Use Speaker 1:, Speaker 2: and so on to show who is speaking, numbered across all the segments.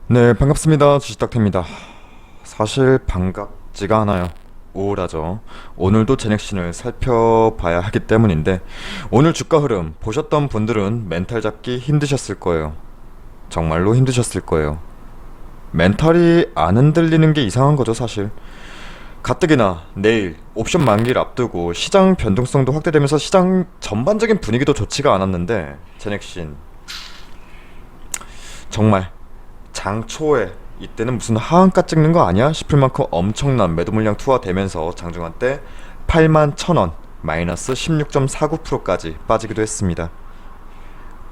Speaker 1: 네, 반갑습니다. 주식닥터입니다. 사실 반갑지가 않아요. 우울하죠. 오늘도 제넥신을 살펴봐야 하기 때문인데, 오늘 주가 흐름 보셨던 분들은 멘탈 잡기 힘드셨을 거예요. 정말로 힘드셨을 거예요. 멘탈이 안 흔들리는 게 이상한 거죠, 사실. 가뜩이나 내일 옵션 만기를 앞두고 시장 변동성도 확대되면서 시장 전반적인 분위기도 좋지가 않았는데, 제넥신 정말 장 초에 이때는 무슨 하한가 찍는 거 아니야 싶을 만큼 엄청난 매도 물량 투하되면서 장중한 때 8만 1,000원 마이너스 16.49%까지 빠지기도 했습니다.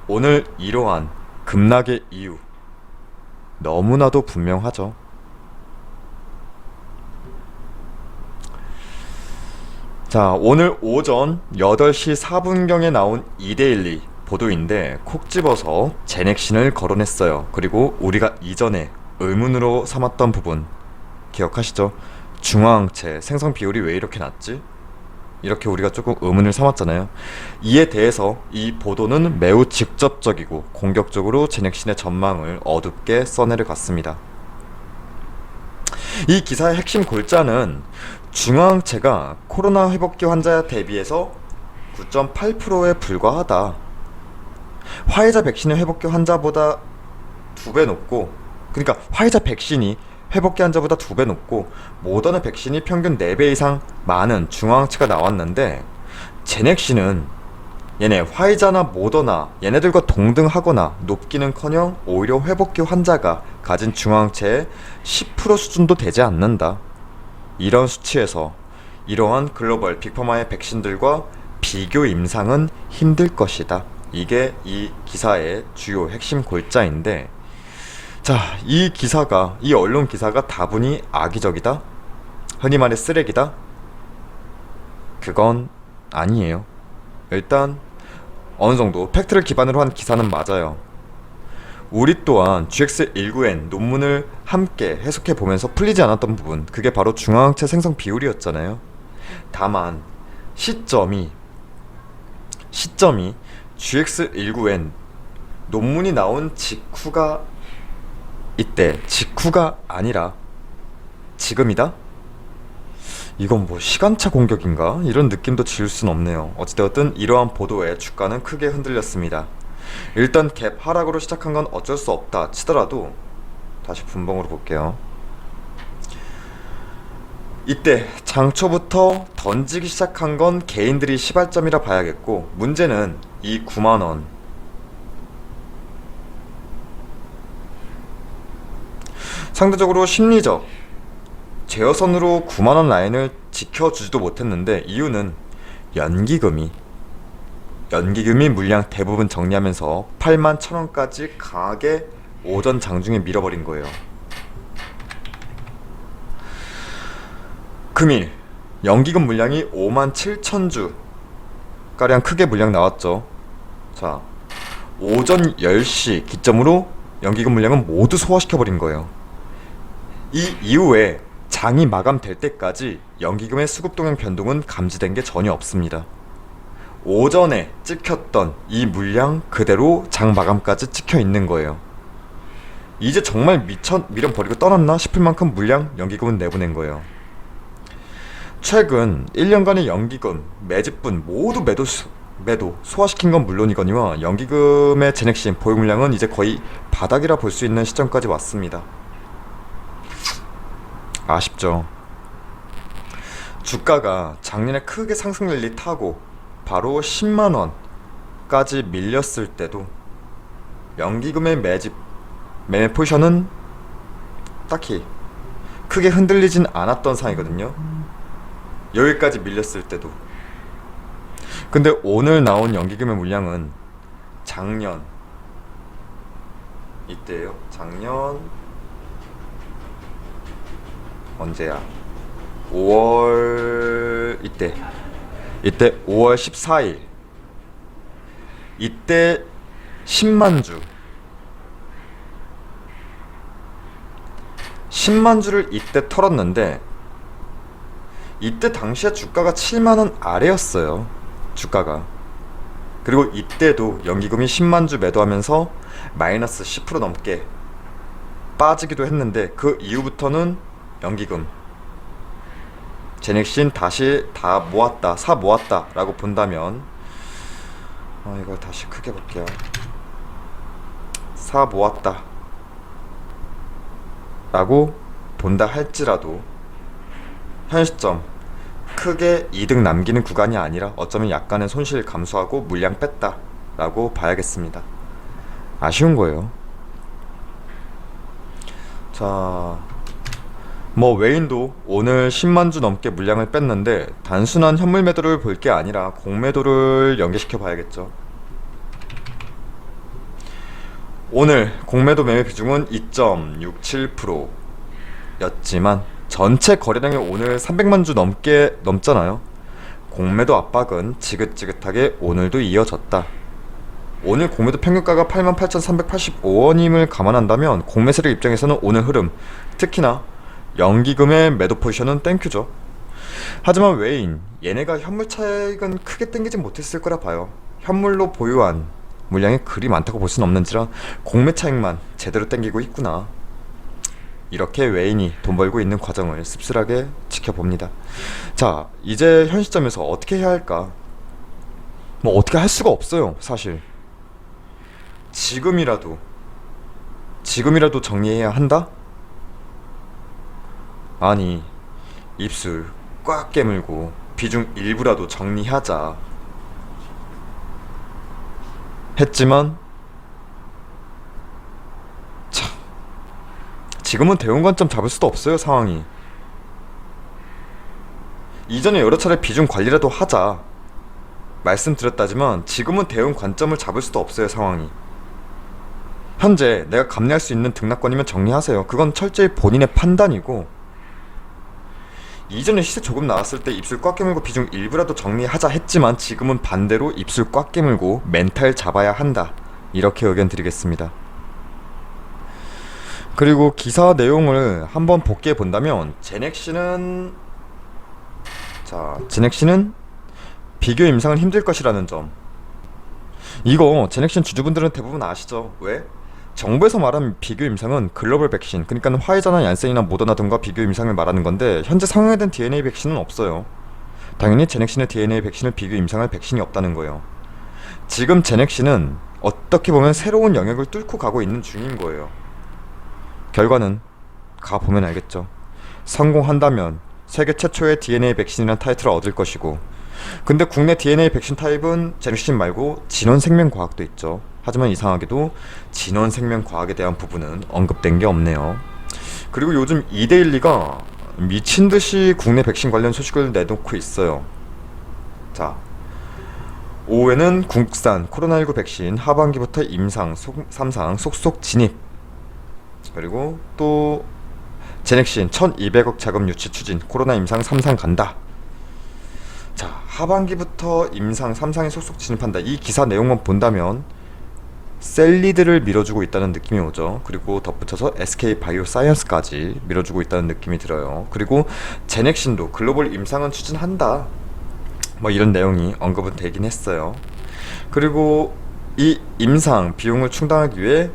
Speaker 1: 오늘 이러한 급락의 이유 너무나도 분명하죠. 자, 오늘 오전 8시 4분경에 나온 2대12 보도인데 콕 집어서 제넥신을 거론했어요. 그리고 우리가 이전에 의문으로 삼았던 부분 기억하시죠? 중화항체 생성 비율이 왜 이렇게 낮지? 이렇게 우리가 조금 의문을 삼았잖아요. 이에 대해서 이 보도는 매우 직접적이고 공격적으로 제넥신의 전망을 어둡게 써내려갔습니다. 이 기사의 핵심 골자는 중화항체가 코로나 회복기 환자 대비해서 9.8%에 불과하다. 화이자 백신의 회복기 환자보다 2배 높고, 그러니까 화이자 백신이 회복기 환자보다 2배 높고 모더나 백신이 평균 4배 이상 많은 중화항체가 나왔는데, 제넥신은 얘네 화이자나 모더나 얘네들과 동등하거나 높기는커녕 오히려 회복기 환자가 가진 중화항체의 10% 수준도 되지 않는다. 이런 수치에서 이러한 글로벌 빅파마의 백신들과 비교 임상은 힘들 것이다. 이게 이 기사의 주요 핵심 골자인데, 자, 이 언론 기사가 다분히 악의적이다? 흔히 말해 쓰레기다? 그건 아니에요. 일단 어느 정도 팩트를 기반으로 한 기사는 맞아요. 우리 또한 GX19N 논문을 함께 해석해 보면서 풀리지 않았던 부분, 그게 바로 중화항체 생성 비율이었잖아요. 다만 시점이 GX19N 논문이 나온 직후가 아니라 지금이다? 이건 뭐 시간차 공격인가? 이런 느낌도 지울 순 없네요. 어찌되었든 이러한 보도에 주가는 크게 흔들렸습니다. 일단 갭 하락으로 시작한 건 어쩔 수 없다 치더라도 다시 분봉으로 볼게요. 이때 장초부터 던지기 시작한 건 개인들이 시발점이라 봐야겠고, 문제는 이 9만원 상대적으로 심리적 제어선으로 9만원 라인을 지켜주지도 못했는데, 이유는 연기금이 물량 대부분 정리하면서 8만 1,000원까지 강하게 오전 장중에 밀어버린 거예요. 금일 연기금 물량이 5만 7천 주가량 크게 물량 나왔죠. 자, 오전 10시 기점으로 연기금 물량은 모두 소화시켜버린 거예요. 이 이후에 장이 마감될 때까지 연기금의 수급 동향 변동은 감지된 게 전혀 없습니다. 오전에 찍혔던 이 물량 그대로 장 마감까지 찍혀 있는 거예요. 이제 정말 미련 버리고 떠났나 싶을 만큼 물량 연기금은 내보낸 거예요. 최근 1년간의 연기금, 매집분 모두 매도 소화시킨 건 물론이거니와 연기금의 제넥신 보유 물량은 이제 거의 바닥이라 볼 수 있는 시점까지 왔습니다. 아쉽죠. 주가가 작년에 크게 상승 랠리 타고 바로 10만원까지 밀렸을 때도 연기금의 매매 포지션은 딱히 크게 흔들리진 않았던 상황이거든요. 여기까지 밀렸을 때도. 근데 오늘 나온 연기금의 물량은 작년 이때예요. 작년 언제야? 5월 이때 5월 14일 이때 10만 주를 이때 털었는데, 이때 당시에 주가가 7만원 아래였어요. 주가가. 그리고 이때도 연기금이 10만 주 매도하면서 마이너스 10% 넘게 빠지기도 했는데 그 이후부터는 연기금, 제넥신 다시 다 모았다, 사 모았다 라고 본다면, 이걸 다시 크게 볼게요. 사 모았다 라고 본다 할지라도 현 시점 크게 이득 남기는 구간이 아니라 어쩌면 약간의 손실 감소하고 물량 뺐다 라고 봐야겠습니다. 아쉬운 거예요. 자, 뭐 외인도 오늘 10만 주 넘게 물량을 뺐는데 단순한 현물 매도를 볼 게 아니라 공매도를 연계시켜 봐야겠죠. 오늘 공매도 매매 비중은 2.67% 였지만 전체 거래량이 오늘 300만 주 넘잖아요. 공매도 압박은 지긋지긋하게 오늘도 이어졌다. 오늘 공매도 평균가가 88,385원임을 감안한다면 공매 세력 입장에서는 오늘 흐름, 특히나 연기금의 매도 포지션은 땡큐죠. 하지만 외인, 얘네가 현물 차익은 크게 땡기진 못했을 거라 봐요. 현물로 보유한 물량이 그리 많다고 볼 수는 없는지라 공매 차익만 제대로 땡기고 있구나, 이렇게 외인이 돈 벌고 있는 과정을 씁쓸하게 지켜봅니다. 자, 이제 현 시점에서 어떻게 해야 할까? 뭐 어떻게 할 수가 없어요, 사실. 지금이라도 정리해야 한다? 아니, 입술 꽉 깨물고 비중 일부라도 정리하자 했지만, 참, 지금은 대응 관점 잡을 수도 없어요, 상황이. 이전에 여러 차례 비중 관리라도 하자 말씀드렸다지만 지금은 대응 관점을 잡을 수도 없어요, 상황이. 현재 내가 감내할 수 있는 등락권이면 정리하세요. 그건 철저히 본인의 판단이고, 이전에 시세 조금 나왔을 때 입술 꽉 깨물고 비중 일부라도 정리하자 했지만 지금은 반대로 입술 꽉 깨물고 멘탈 잡아야 한다, 이렇게 의견 드리겠습니다. 그리고 기사 내용을 한번 복귀해 본다면 제넥신은 비교 임상은 힘들 것이라는 점, 이거 제넥신 주주분들은 대부분 아시죠? 왜? 정부에서 말하는 비교 임상은 글로벌 백신, 그러니까 화이자나 얀센이나 모더나 등과 비교 임상을 말하는 건데 현재 상용화된 DNA 백신은 없어요. 당연히 제넥신의 DNA 백신을 비교 임상할 백신이 없다는 거예요. 지금 제넥신은 어떻게 보면 새로운 영역을 뚫고 가고 있는 중인 거예요. 결과는 가보면 알겠죠. 성공한다면 세계 최초의 DNA 백신이라는 타이틀을 얻을 것이고, 근데 국내 DNA 백신 타입은 제넥신 말고 진원생명과학도 있죠. 하지만 이상하게도 진원생명과학에 대한 부분은 언급된 게 없네요. 그리고 요즘 이데일리가 미친듯이 국내 백신 관련 소식을 내놓고 있어요. 자, 오후에는 국산 코로나19 백신 하반기부터 임상 3상 속속 진입, 그리고 또 제넥신 1200억 자금 유치 추진, 코로나 임상 3상 간다. 자, 하반기부터 임상 3상에 속속 진입한다. 이 기사 내용만 본다면 셀리드를 밀어주고 있다는 느낌이 오죠. 그리고 덧붙여서 SK 바이오사이언스까지 밀어주고 있다는 느낌이 들어요. 그리고 제넥신도 글로벌 임상은 추진한다, 뭐 이런 내용이 언급은 되긴 했어요. 그리고 이 임상 비용을 충당하기 위해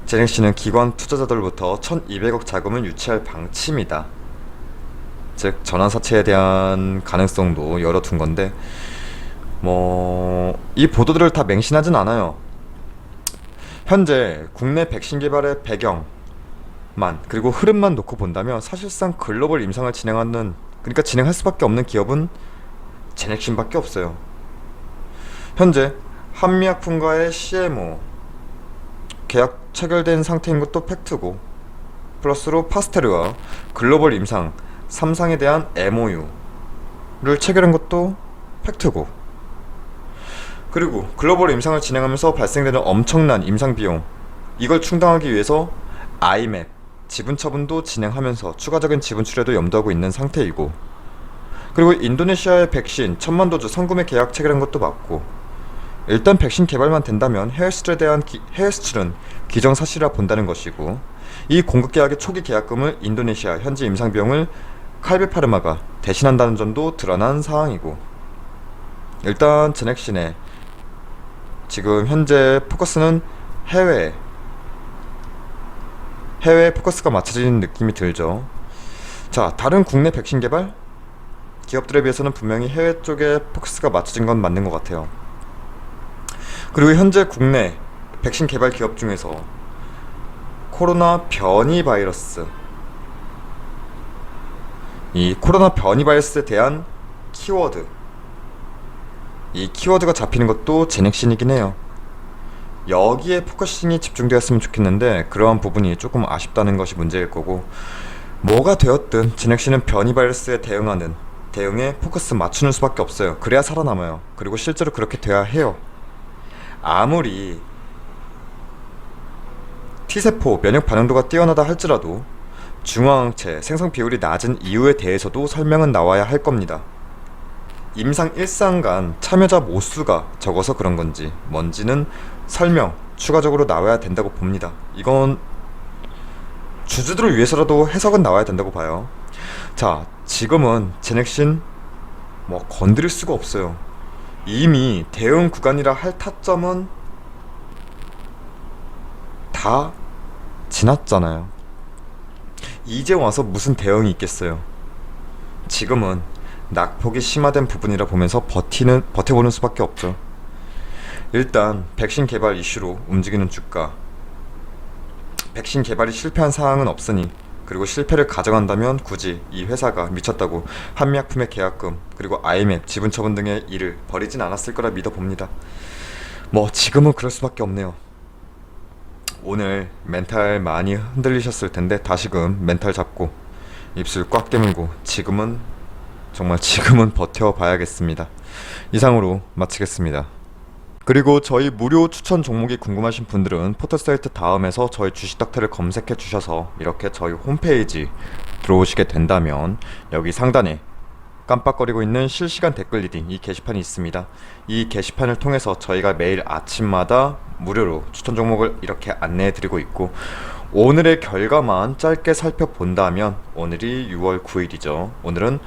Speaker 1: 제넥신은 기관 투자자들로부터 1200억 자금을 유치할 방침이다. 즉 전환사채에 대한 가능성도 열어둔 건데, 뭐 이 보도들을 다 맹신하진 않아요. 현재 국내 백신 개발의 배경만, 그리고 흐름만 놓고 본다면 사실상 글로벌 임상을 그러니까 진행할 수밖에 없는 기업은 제넥신밖에 없어요. 현재 한미약품과의 CMO 계약 체결된 상태인 것도 팩트고, 플러스로 파스테르와 글로벌 임상 3상에 대한 MOU를 체결한 것도 팩트고, 그리고 글로벌 임상을 진행하면서 발생되는 엄청난 임상 비용, 이걸 충당하기 위해서 IMAP 지분 처분도 진행하면서 추가적인 지분 출회도 염두하고 있는 상태이고, 그리고 인도네시아의 백신 1000만 도즈 선구매 계약 체결한 것도 맞고, 일단 백신 개발만 된다면 해외 수출은 기정사실이라 본다는 것이고, 이 공급 계약의 초기 계약금을 인도네시아 현지 임상 비용을 칼베파르마가 대신한다는 점도 드러난 사항이고, 일단 제넥신의 지금 현재 포커스는 해외 해외에 포커스가 맞춰지는 느낌이 들죠. 자, 다른 국내 백신 개발 기업들에 비해서는 분명히 해외 쪽에 포커스가 맞춰진 건 맞는 것 같아요. 그리고 현재 국내 백신 개발 기업 중에서 코로나 변이 바이러스, 이 코로나 변이 바이러스에 대한 키워드, 이 키워드가 잡히는 것도 제넥신이긴 해요. 여기에 포커싱이 집중되었으면 좋겠는데 그러한 부분이 조금 아쉽다는 것이 문제일 거고, 뭐가 되었든 제넥신은 변이 바이러스에 대응에 포커스 맞추는 수밖에 없어요. 그래야 살아남아요. 그리고 실제로 그렇게 돼야 해요. 아무리 T세포 면역 반응도가 뛰어나다 할지라도 중화항체 생성 비율이 낮은 이유에 대해서도 설명은 나와야 할 겁니다. 임상 1상간 참여자 모수가 적어서 그런 건지 뭔지는 설명 추가적으로 나와야 된다고 봅니다. 이건 주주들을 위해서라도 해석은 나와야 된다고 봐요. 자, 지금은 제넥신 뭐 건드릴 수가 없어요. 이미 대응 구간이라 할 타점은 다 지났잖아요. 이제 와서 무슨 대응이 있겠어요. 지금은 낙폭이 심화된 부분이라 보면서 버텨보는 수밖에 없죠. 일단 백신 개발 이슈로 움직이는 주가, 백신 개발이 실패한 사항은 없으니, 그리고 실패를 가정한다면 굳이 이 회사가 미쳤다고 한미약품의 계약금 그리고 IMF 지분 처분 등의 일을 벌이진 않았을 거라 믿어봅니다. 뭐 지금은 그럴 수밖에 없네요. 오늘 멘탈 많이 흔들리셨을 텐데 다시금 멘탈 잡고 입술 꽉 깨물고 지금은 버텨봐야겠습니다. 이상으로 마치겠습니다. 그리고 저희 무료 추천 종목이 궁금하신 분들은 포털사이트 다음에서 저희 주식닥터를 검색해 주셔서 이렇게 저희 홈페이지 들어오시게 된다면 여기 상단에 깜빡거리고 있는 실시간 댓글 리딩 이 게시판이 있습니다. 이 게시판을 통해서 저희가 매일 아침마다 무료로 추천 종목을 이렇게 안내해 드리고 있고, 오늘의 결과만 짧게 살펴본다면 오늘이 6월 9일이죠. 오늘은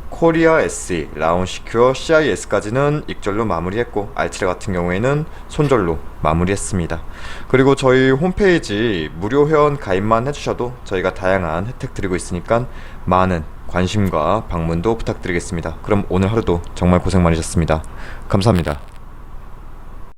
Speaker 1: 코리아 SE, 라운시큐어, CIS까지는 익절로 마무리했고 알츠레 같은 경우에는 손절로 마무리했습니다. 그리고 저희 홈페이지 무료 회원 가입만 해주셔도 저희가 다양한 혜택 드리고 있으니까 많은 관심과 방문도 부탁드리겠습니다. 그럼 오늘 하루도 정말 고생 많으셨습니다. 감사합니다.